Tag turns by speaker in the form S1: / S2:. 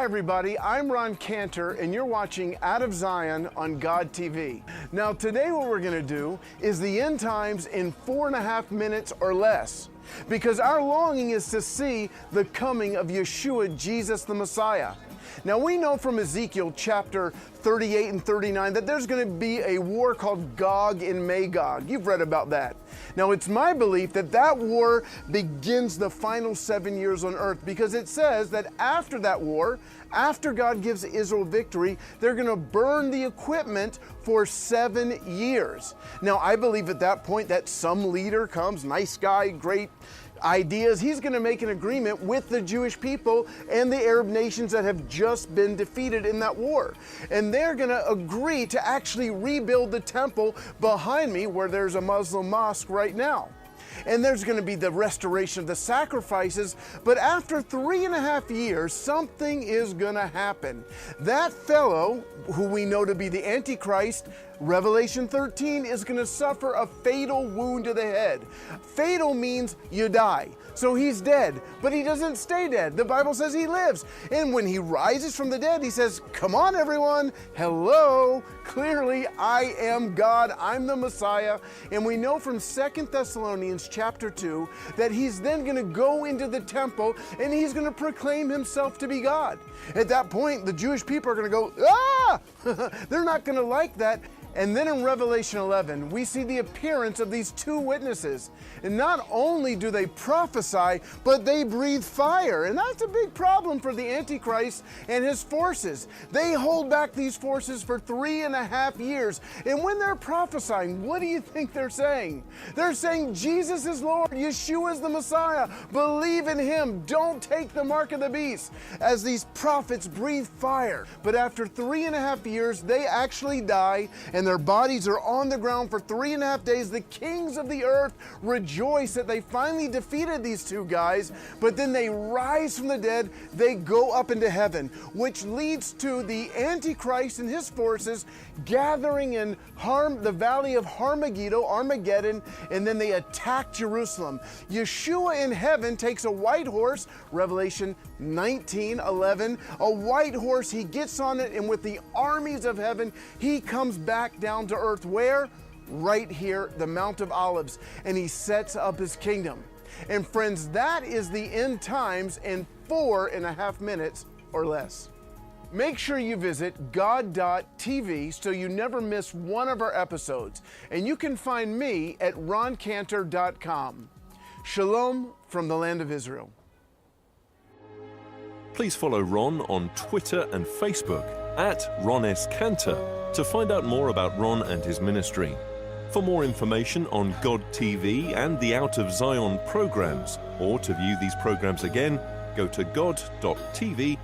S1: Hi everybody, I'm Ron Cantor and you're watching Out of Zion on God TV. Now today what we're going to do is the end times in 4.5 minutes or less. Because our longing is to see the coming of Yeshua, Jesus the Messiah. Now we know from Ezekiel chapter 38 and 39 that there's going to be a war called Gog and Magog. You've read about that. Now it's my belief that that war begins the final 7 years on earth, because it says that after that war, after God gives Israel victory, they're going to burn the equipment for 7 years. Now I believe at that point that some leader comes, nice guy, great ideas, he's going to make an agreement with the Jewish people and the Arab nations that have just been defeated in that war. And they're going to agree to actually rebuild the temple behind me where there's a Muslim mosque right now. And there's going to be the restoration of the sacrifices, but after 3.5 years, something is going to happen. That fellow, who we know to be the Antichrist, Revelation 13, is going to suffer a fatal wound to the head. Fatal means you die. So he's dead, but he doesn't stay dead. The Bible says he lives. And when he rises from the dead, he says, come on everyone, hello, clearly I am God, I'm the Messiah. And we know from 2 Thessalonians chapter 2 that he's then going to go into the temple and he's going to proclaim himself to be God. At that point, the Jewish people are going to go, ah! They're not going to like that. And then in Revelation 11, we see the appearance of these two witnesses. And not only do they prophesy, but they breathe fire. And that's a big problem for the Antichrist and his forces. They hold back these forces for 3.5 years. And when they're prophesying, what do you think they're saying? They're saying, Jesus is Lord, Yeshua is the Messiah. Believe in him. Don't take the mark of the beast. As these prophets breathe fire. But after 3.5 years, they actually die, and their bodies are on the ground for 3.5 days. The kings of the earth rejoice that they finally defeated these two guys, but then they rise from the dead, they go up into heaven, which leads to the Antichrist and his forces gathering in the valley of Armageddon, and then they attack Jerusalem. Yeshua in heaven takes a white horse, Revelation 19:11, a white horse, he gets on it, and with the armies of heaven, he comes back down to earth. Where? Right here, the Mount of Olives, and he sets up his kingdom. And friends, that is the end times in 4.5 minutes or less. Make sure you visit God.tv so you never miss one of our episodes. And you can find me at roncantor.com. Shalom from the land of Israel.
S2: Please follow Ron on Twitter and Facebook at Ron S. Cantor to find out more about Ron and his ministry. For more information on God TV and the Out of Zion programs, or to view these programs again, go to god.tv/Zion.